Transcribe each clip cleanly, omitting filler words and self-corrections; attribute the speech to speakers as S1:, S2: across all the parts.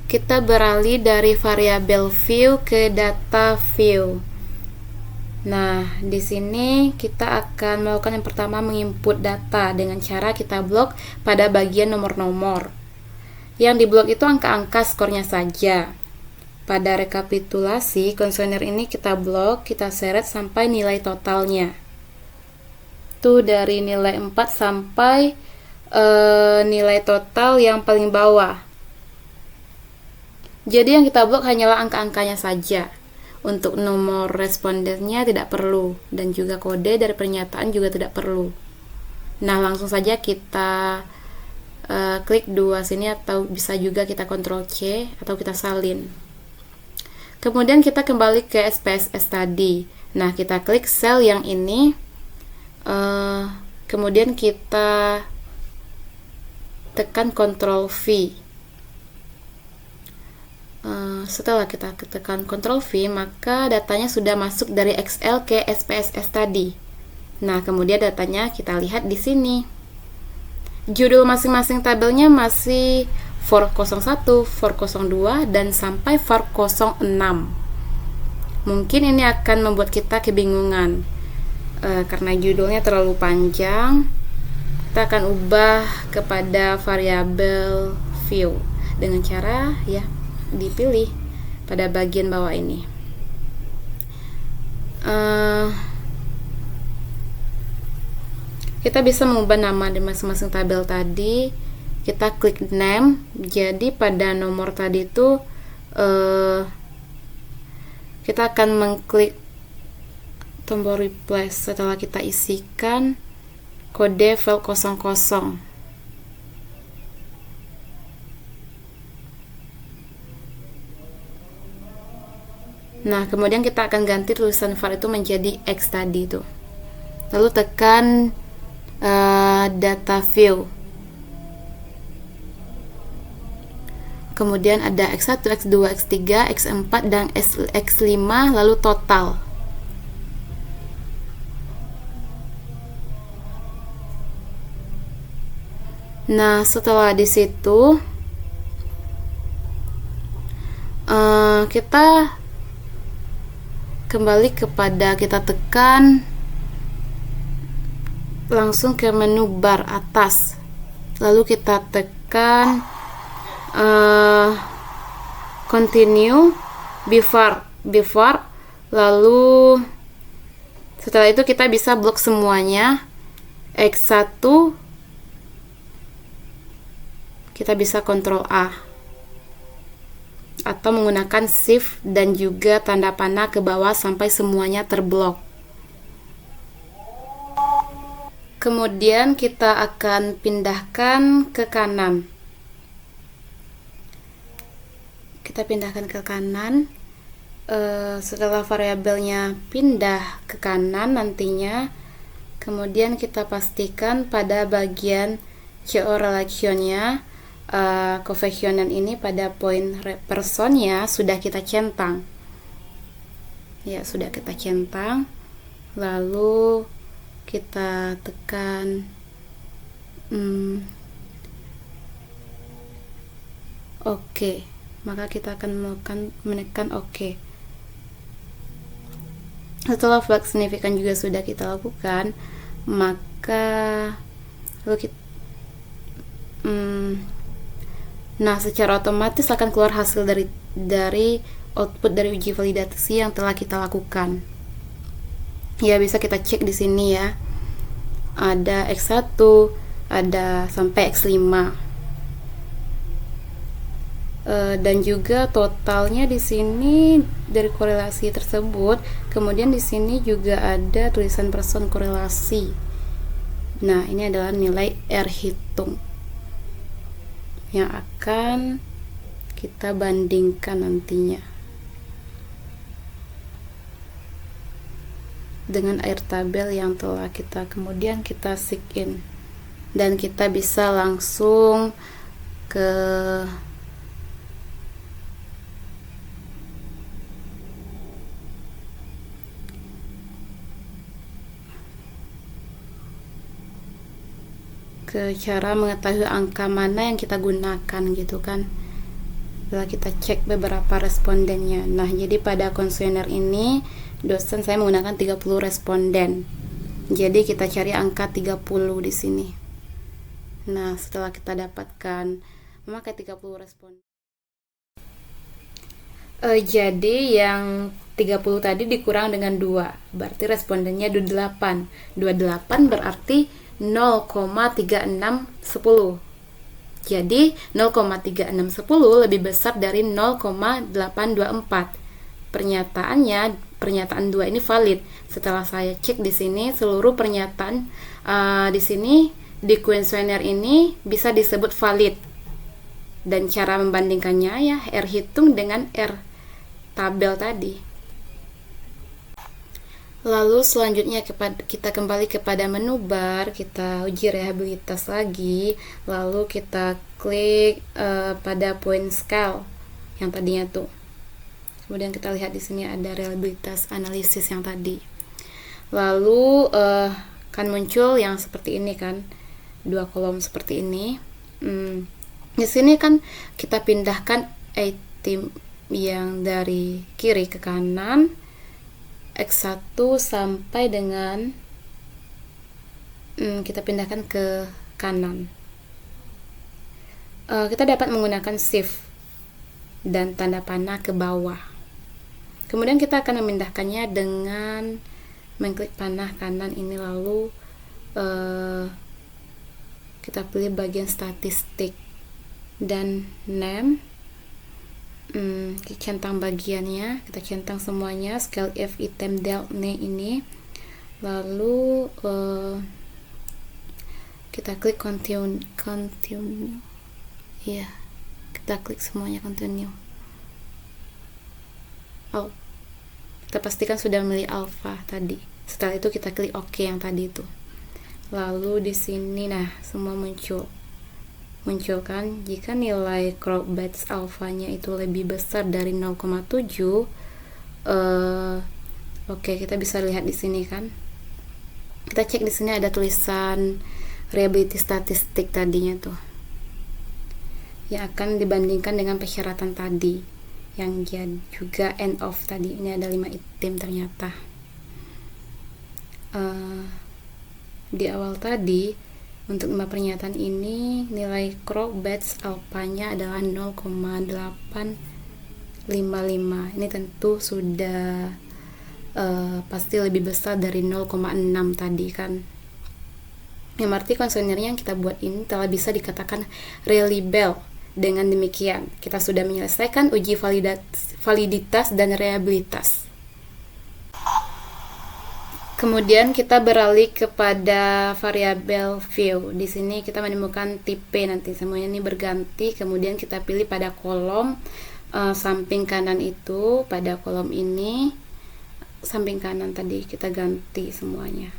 S1: kita beralih dari variabel view ke data view. Nah, di sini kita akan melakukan yang pertama, menginput data dengan cara kita blok pada bagian nomor-nomor. Yang di blok itu angka-angka skornya saja. Pada rekapitulasi, kontainer ini kita blok, kita seret sampai nilai totalnya. Itu dari nilai 4 sampai nilai total yang paling bawah. Jadi yang kita blok hanyalah angka-angkanya saja. Untuk nomor respondennya tidak perlu, dan juga kode dari pernyataan juga tidak perlu. Nah, langsung saja kita klik dua sini, atau bisa juga kita Ctrl C atau kita salin. Kemudian kita kembali ke SPSS tadi. Nah, kita klik sel yang ini, kemudian kita tekan Ctrl V. Setelah kita tekan Ctrl V, maka datanya sudah masuk dari Excel ke SPSS tadi. Nah, kemudian datanya kita lihat di sini. Judul masing-masing tabelnya masih for 01, for 02, dan sampai for 06. Mungkin ini akan membuat kita kebingungan karena judulnya terlalu panjang. Kita akan ubah kepada variabel view dengan cara ya dipilih pada bagian bawah ini. Kita bisa mengubah nama di masing-masing tabel tadi. Kita klik name. Jadi pada nomor tadi itu kita akan mengklik tombol replace setelah kita isikan kode file 00. Nah, kemudian kita akan ganti tulisan var itu menjadi X tadi itu. Lalu tekan data view. Kemudian ada X1, X2, X3, X4, dan X5, lalu total. Nah, setelah di situ kita kembali kepada, kita tekan langsung ke menu bar atas, lalu kita tekan continue before, lalu setelah itu kita bisa blok semuanya. X1 kita bisa Ctrl A atau menggunakan shift dan juga tanda panah ke bawah sampai semuanya terblok. Kemudian kita akan pindahkan ke kanan. Kita pindahkan ke kanan. Setelah variabelnya pindah ke kanan nantinya, kemudian kita pastikan pada bagian CO relationnya, coefficient ini pada poin personnya sudah kita centang. Ya, sudah kita centang. Lalu kita tekan OK. Maka kita akan menekan OK. Setelah flag signifikan juga sudah kita lakukan, maka lalu kita nah, secara otomatis akan keluar hasil dari output dari uji validasi yang telah kita lakukan. Ya, bisa kita cek di sini ya. Ada X1, ada sampai X5. Dan juga totalnya di sini dari korelasi tersebut. Kemudian di sini juga ada tulisan person korelasi. Nah, ini adalah nilai R hitung yang akan kita bandingkan nantinya dengan air tabel yang telah kita kemudian kita sign in, dan kita bisa langsung ke cara mengetahui angka mana yang kita gunakan gitu kan. Setelah kita cek beberapa respondennya. Nah, jadi pada kuesioner ini dosen saya menggunakan 30 responden. Jadi kita cari angka 30 di sini. Nah, setelah kita dapatkan memakai 30 responden. Jadi yang 30 tadi dikurang dengan 2, berarti respondennya 28. 28 berarti 0,3610. Jadi 0,3610 lebih besar dari 0,824. Pernyataan 2 ini valid. Setelah saya cek di sini seluruh pernyataan di sini di kuesioner ini bisa disebut valid. Dan cara membandingkannya ya R hitung dengan R tabel tadi. Lalu selanjutnya kita kembali kepada menu bar, kita uji reliabilitas lagi, lalu kita klik pada point scale yang tadinya tuh. Kemudian kita lihat di sini ada reliabilitas analisis yang tadi. Lalu kan muncul yang seperti ini kan, 2 kolom seperti ini. Di sini kan kita pindahkan item yang dari kiri ke kanan, X1 sampai dengan kita pindahkan ke kanan. Kita dapat menggunakan shift dan tanda panah ke bawah. Kemudian kita akan memindahkannya dengan mengklik panah kanan ini, lalu kita pilih bagian statistik dan name. Kita centang bagiannya, kita centang semuanya, scale F item del name ini, lalu kita klik continue, ya, kita klik semuanya continue. Kita pastikan sudah memilih alpha tadi. Setelah itu kita klik OK yang tadi itu. Lalu di sini nah semua munculkan jika nilai crop batch alfanya itu lebih besar dari 0,7. Oke, kita bisa lihat di sini kan. Kita cek di sini ada tulisan reliability statistik tadinya tuh, yang akan dibandingkan dengan persyaratan tadi, yang juga end of tadi. Ini ada 5 item ternyata. Di awal tadi untuk 5 pernyataan ini nilai crop batch alpanya adalah 0,855. Ini tentu sudah pasti lebih besar dari 0,6 tadi kan. Yang arti kuesionernya yang kita buat ini telah bisa dikatakan reliable. Dengan demikian kita sudah menyelesaikan uji validitas dan reliabilitas. Kemudian kita beralih kepada variabel view. Di sini kita menemukan tipe, nanti semuanya ini berganti. Kemudian kita pilih pada kolom samping kanan itu, pada kolom ini samping kanan tadi kita ganti semuanya.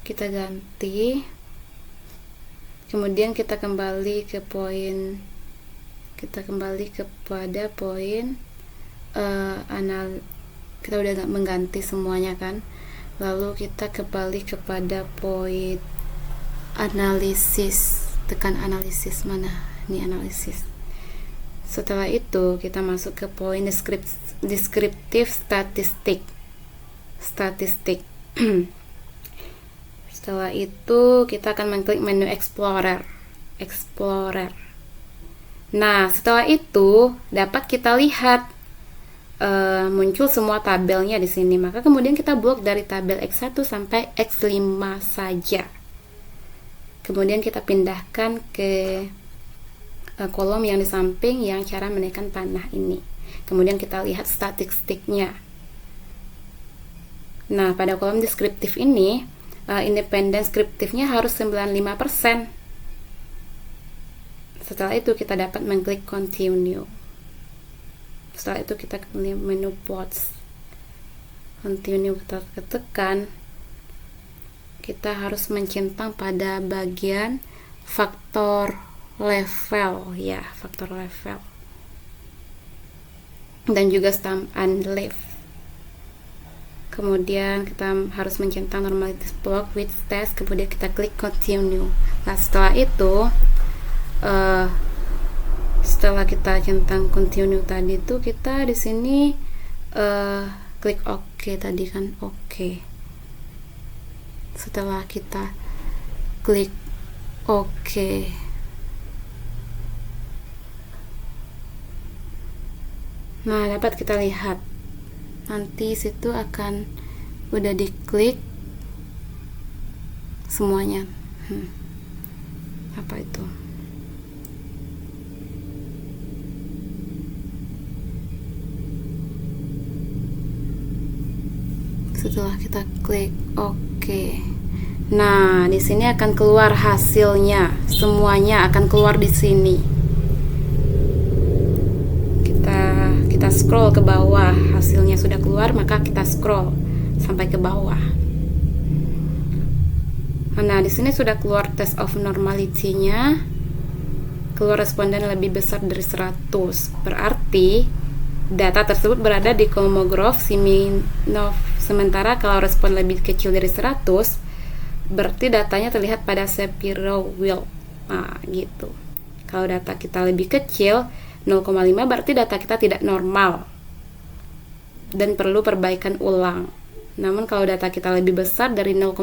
S1: Kita ganti. Kemudian kita kembali ke poin. Kita kembali kepada poin kita udah mengganti semuanya kan. Lalu kita kembali kepada poin analisis, tekan analisis, mana ini analisis. Setelah itu kita masuk ke poin deskriptif statistik. Setelah itu kita akan mengklik menu explorer. Nah, setelah itu dapat kita lihat muncul semua tabelnya di sini. Maka kemudian kita blok dari tabel X1 sampai X5 saja. Kemudian kita pindahkan ke kolom yang di samping yang cara menekan panah ini. Kemudian kita lihat statistiknya. Nah, pada kolom deskriptif ini independen deskriptifnya harus 95%. Setelah itu kita dapat mengklik continue. Setelah itu kita pilih menu plots. Continue kita tekan. Kita harus mencentang pada bagian faktor level, ya, faktor level. Dan juga stamp and leaf. Kemudian kita harus mencentang normalities block with test, kemudian kita klik continue. Nah, setelah itu setelah kita centang continue tadi itu, kita di sini klik OK tadi kan, OK. Setelah kita klik OK, nah dapat kita lihat nanti situ akan udah diklik semuanya. Apa itu? Setelah kita klik OK, nah di sini akan keluar hasilnya, semuanya akan keluar di sini. Kita scroll ke bawah, hasilnya sudah keluar, maka kita scroll sampai ke bawah. Nah, di sini sudah keluar test of normality-nya, keluar responden lebih besar dari 100. Berarti data tersebut berada di Kolmogorov Siminov. Sementara kalau respon lebih kecil dari 100, berarti datanya terlihat pada Shapiro-Wilk. Nah, gitu. Kalau data kita lebih kecil 0,5, berarti data kita tidak normal dan perlu perbaikan ulang. Namun kalau data kita lebih besar dari 0,5,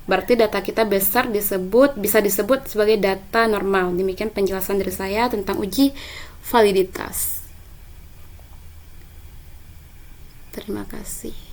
S1: berarti data kita bisa disebut sebagai data normal. Demikian penjelasan dari saya tentang uji validitas. Terima kasih.